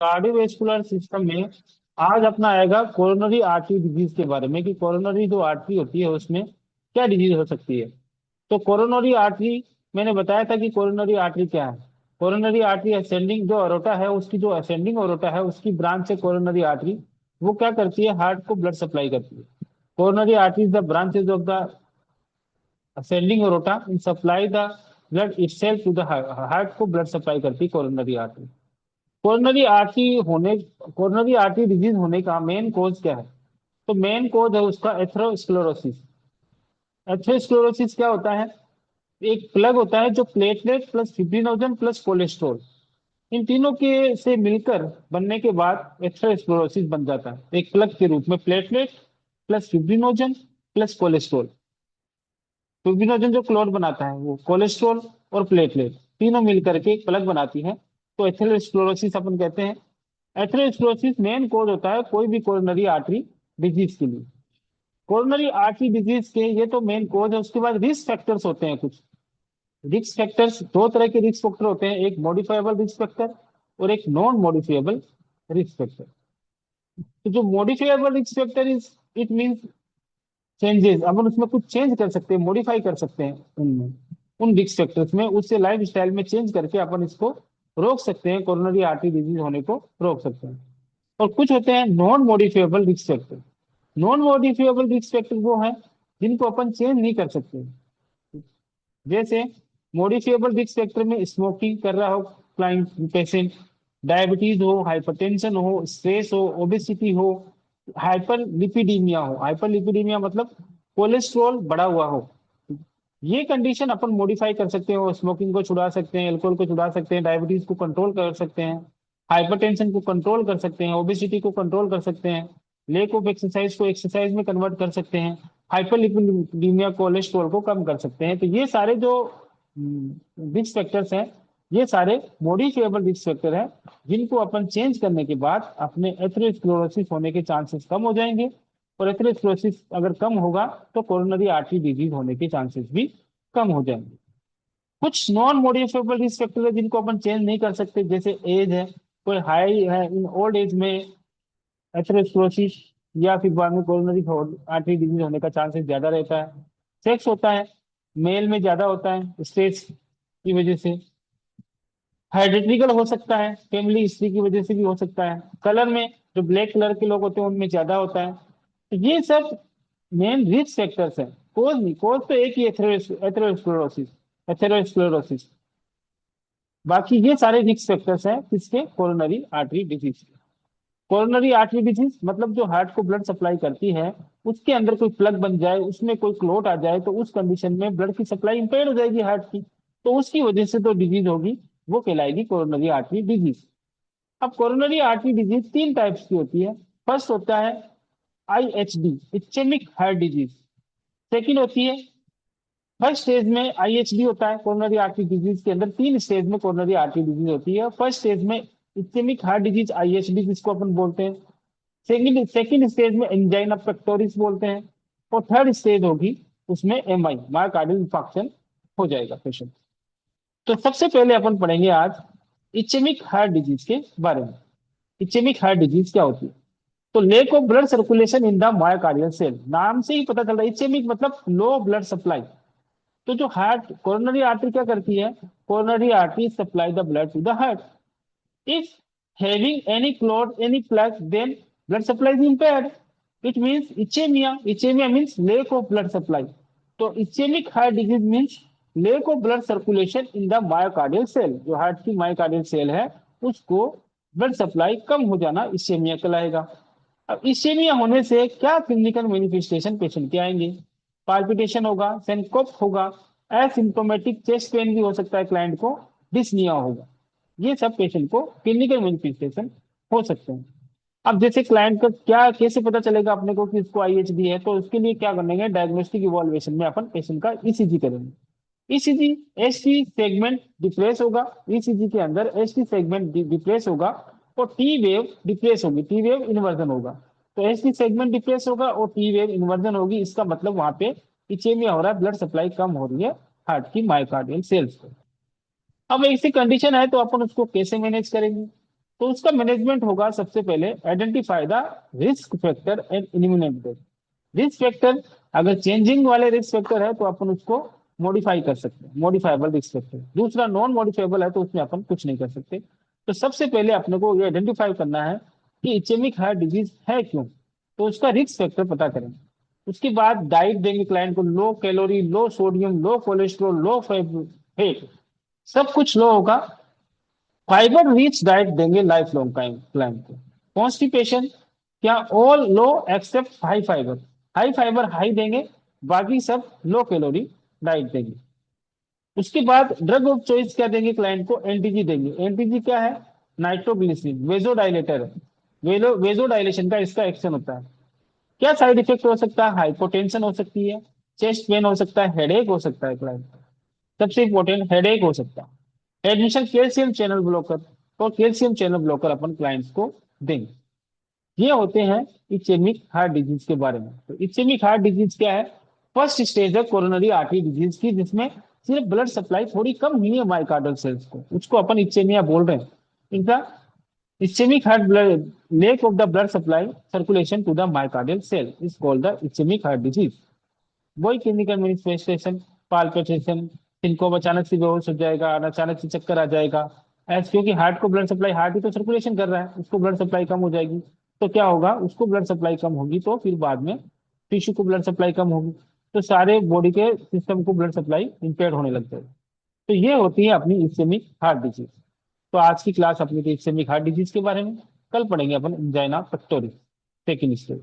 Cardiovascular system में आज अपना आएगा कोरोनरी आर्टरी डिजीज के बारे में कि कोरोनरी जो आर्टरी होती है उसमें क्या डिजीज हो सकती है। तो कोरोनरी आर्टरी, मैंने बताया था कि कोरोनरी आर्टरी क्या है। कोरोनरी आर्टरी असेंडिंग जो अरोटा है, उसकी जो असेंडिंग अरोटा है उसकी ब्रांच है कोरोनरी आर्टरी। वो क्या करती है, हार्ट को ब्लड सप्लाई करती है। Coronary artery is the branches of the ascending aorta in supply the blood itself to the heart को ब्लड सप्लाई करती है कोरोनरी आर्टरी। कोरोनरी आर्टरी होने कोरोनरी आर्टरी डिजीज होने का मेन कॉज क्या है। तो मेन कॉज है उसका एथेरोस्क्लेरोसिस। एथेरोस्क्लेरोसिस क्या होता है, एक प्लग होता है जो platelet plus fibrinogen plus cholesterol, इन तीनों के से मिलकर बनने के बाद एथेरोस्क्लेरोसिस बन जाता है, एक प्लग के रूप में platelet plus fibrinogen plus cholesterol. Fibrinogen जो क्लॉट बनाता है, वो कोलेस्ट्रॉल और प्लेटलेट तीनों मिलकर के एक प्लग बनाती है, तो एथेरोस्क्लेरोसिस अपन कहते हैं। एथेरोस्क्लेरोसिस मेन कॉज होता है कोई भी कोरोनरी आर्टरी डिजीज के लिए। कोरोनरी आर्टरी डिजीज के ये तो मेन कॉज है। उसके बाद रिस्क फैक्टर्स होते हैं कुछ। रिस्क फैक्टर्स, दो तरह के रिस्क फैक्टर होते हैं, एक मॉडिफाइबल रिस्क फैक्टर और एक नॉन मॉडिफाइबल रिस्क फैक्टर। तो जो modifiable risk factor is, it means changes, अपन उसमें कुछ चेंज कर सकते हैं, मॉडिफाई कर सकते हैं उनमें, उन रिस्क फैक्टर्स में, उससे लाइफ स्टाइल में चेंज करके अपन इसको रोक सकते हैं, कोरोनरी आर्टरी डिजीज होने को रोक सकते हैं। और कुछ होते हैं non modifiable risk factor. Non modifiable risk factor वो है जिनको अपन चेंज नहीं कर सकते। जैसे मॉडिफाइबल रिस्क फैक्टर में स्मोकिंग कर रहा हो क्लाइंट पेशेंट, डायबिटीज हो, हाइपरटेंशन हो, स्ट्रेस हो, ओबेसिटी हो, हाइपर लिपिडीमिया हो। हाइपर लिपिडीमिया मतलब कोलेस्ट्रॉल बढ़ा हुआ हो। ये कंडीशन अपन मॉडिफाई कर सकते हैं, स्मोकिंग को छुड़ा सकते हैं, अल्कोहल को छुड़ा सकते हैं, डायबिटीज को कंट्रोल कर सकते हैं, हाइपरटेंशन को कंट्रोल कर सकते हैं, ओबेसिटी को कंट्रोल कर सकते हैं, लेक ऑफ एक्सरसाइज को एक्सरसाइज में कन्वर्ट कर सकते हैं, हाइपरलिपिडीमिया कोलेस्ट्रॉल को कम कर सकते हैं। तो ये सारे जो रिस्क फैक्टर्स हैं, ये सारे मॉडिफाइबल रिस्क फैक्टर हैं, जिनको अपन चेंज करने के बाद अपने एथेरोस्क्लेरोसिस होने के चांसेस कम हो जाएंगे। और एथेरोस्क्लेरोसिस अगर कम होगा तो कोरोनरी आर्टरी डिजीज होने के चांसेस भी कम हो जाएंगे। कुछ नॉन मॉडिफाइबल रिस्क फैक्टर है जिनको अपन चेंज नहीं कर सकते, जैसे एज है, कोई हाई है, इन ओल्ड एज में एथेरोस्क्लेरोसिस या फिर बाद में कोरोनरी आर्टरी डिजीज होने का चांसेस ज्यादा रहता है। सेक्स होता है, मेल में ज्यादा होता है स्ट्रेस की वजह से। हेरिडिटिकल हो सकता है, फैमिली हिस्ट्री की वजह से भी हो सकता है। कलर में जो ब्लैक कलर के लोग होते हैं उनमें ज्यादा होता है। तो ये सब मेन रिस्क फैक्टर्स हैं, कोज नहीं। कोज तो एक ही, एथेरोस्क्लेरोसिस, एथेरोस्क्लेरोसिस। बाकी ये सारे रिस्क फैक्टर्स हैं किसके, coronary artery disease. Coronary artery disease मतलब जो हार्ट को ब्लड सप्लाई करती है, उसके अंदर कोई प्लग बन जाए, उसमें कोई क्लोट आ जाए, तो उस कंडीशन में ब्लड की सप्लाई इंपेयर हो जाएगी हार्ट की, तो उसकी वजह से तो डिजीज होगी, वो कहलाएगी कोरोनरी आर्टरी डिजीज। अब कोरोनरी आर्टरी डिजीज तीन टाइप्स की होती है। फर्स्ट होता है IHD, इच्छेमिक हार्ट डिजीज। सेकंड होती है, फर्स्ट स्टेज में IHD होता है कोरोनरी आर्टरी डिजीज के अंदर। तीन स्टेज में कोरोनरी आर्टरी डिजीज होती है। फर्स्ट स्टेज में इच्छेमिक हार्ट डिजीज IHD जिसको अपन बोलते हैं। सेकंड सेकंड स्टेज में एंजाइना पेक्टोरिस बोलते हैं। और थर्ड स्टेज होगी उसमें MI, मायोकार्डियल इंफार्क्शन हो जाएगा पेशेंट। तो सबसे पहले अपन पढ़ेंगे आज इच्छेमिक हार्ट डिजीज के बारे में। इच्छेमिक हार्ट डिजीज क्या होती है। तो lack of blood circulation in the myocardial cell, नाम से ही पता चल रहा है, इच्छेमिक मतलब लो ब्लड सप्लाई। तो जो हार्ट कोरोनरी आर्टरी क्या करती है, coronary artery supply the blood to the heart. If having any clot, any plaque, then blood supply is impaired. It means ischemia. Ischemia means lack of blood supply. तो ischemic heart disease means lack of blood circulation in the myocardial cell। जो heart की myocardial cell है उसको blood supply कम हो जाना इschemia कहलाएगा। अब इschemia होने से क्या क्लिनिकल मैनिफेस्टेशन पेशेंट के आएंगे। पाल्पिटेशन होगा, सिनकोप होगा, एसिम्प्टोमेटिक चेस्ट पेन भी हो सकता है क्लाइंट को, डिस्निया होगा। ये सब पेशेंट को क्लिनिकल मैनिफेस्टेशन हो सकते हैं। अब जैसे क्लाइंट का क्या, कैसे पता चलेगा अपने को कि इसको IHD है, तो उसके लिए क्या करेंगे, डायग्नोस्टिक इवॉल्युएशन में अपन पेशेंट का ECG करेंगे। ECG, ST सेगमेंट डिप्रेस होगा, ECG के अंदर ST सेगमेंट डिप्रेस होगा और T वेव डिप्रेस होगी, T वेव इन्वर्जन होगा। तो ST सेगमेंट डिप्रेस होगा और T वेव इन्वर्जन होगी, इसका मतलब वहां पे इचेमिया हो रहा है, ब्लड सप्लाई कम हो रही है हार्ट की मायोकार्डियल सेल्स को। अब ऐसी कंडीशन है तो अपन उसको कैसे मैनेज करेंगे। तो उसका मैनेजमेंट होगा, सबसे पहले identify the risk factor and eliminate them. Risk factor, अगर चेंजिंग वाले रिस्क फैक्टर है तो अपन उसको मॉडिफाई कर सकते हैं, मॉडिफाइबल रिस्क फैक्टर। दूसरा नॉन मॉडिफाइबल है तो उसमें अपन कुछ नहीं कर सकते। तो सबसे पहले अपने को ये आइडेंटिफाई करना है कि इचेमिक हार्ट डिजीज है क्यों, तो उसका रिस्क फैक्टर पता करें। उसके बाद डाइट देंगे क्लाइंट को, low calorie, low sodium, low cholesterol, low fat, सब कुछ लो होगा। फाइबर रिच डाइट देंगे लाइफ लॉन्ग टाइम क्लाइंट को। कॉन्स्टिपेशन, क्या all low except high fibre, high fibre high देंगे, बाकी सब लो कैलोरी डाइट देंगे। उसके बाद ड्रग ऑफ चॉइस क्या देंगे क्लाइंट को, एनटीजी देंगे। एनटीजी क्या है, नाइट्रोग्लिसरीन, वेजोडाइलेटर है। वेजोडाइलेशन का इसका एक्शन होता है। क्या साइड इफेक्ट हो सकता है, हाइपोटेंशन हो सकती है, चेस्ट पेन हो सकता है, हेडेक हो सकता है क्लाइंट, सबसे इंपॉर्टेंट हेडेक हो सकता है। एडमिशन कैल्शियम चैनल ब्लॉकर, और कैल्शियम चैनल ब्लॉकर अपन क्लाइंट्स को देंगे। ये होते हैं इचेमिक हार्ट डिजीज के बारे में। तो इचेमिक हार्ट डिजीज क्या है, फर्स्ट स्टेज है कोरोनरी आर्टरी डिजीज की, जिसमें सिर्फ ब्लड सप्लाई थोड़ी कम हुई है माइकार्डियल सेल्स को, उसको अपन इचेमिया बोल रहे हैं। इनका ischemic heart blood, lack of the blood supply circulation to the myocardial cell is called the ischemic heart disease. वही क्लिनिकल मैनिफेस्टेशन, पाल्पिटेशन, सिनकोप, अचानक से बेहोश हो जाएगा, अचानक से चक्कर आ जाएगा, ऐसे क्योंकि हार्ट को ब्लड सप्लाई, हार्ट ही तो सर्कुलेशन कर रहा है, उसको ब्लड सप्लाई कम हो जाएगी। तो क्या होगा, उसको ब्लड सप्लाई कम होगी तो फिर बाद में टिश्यू को ब्लड सप्लाई कम होगी, तो सारे बॉडी के सिस्टम को ब्लड सप्लाई इम्पेयर होने लग जाएगी। तो ये होती है अपनी इस्केमिक हार्ट डिजीज। तो आज की क्लास अपनी थी इस्केमिक हार्ट डिजीज के बारे में। कल पढ़ेंगे अपन एंजाइना पेक्टोरिस, सेकेंड स्टेज।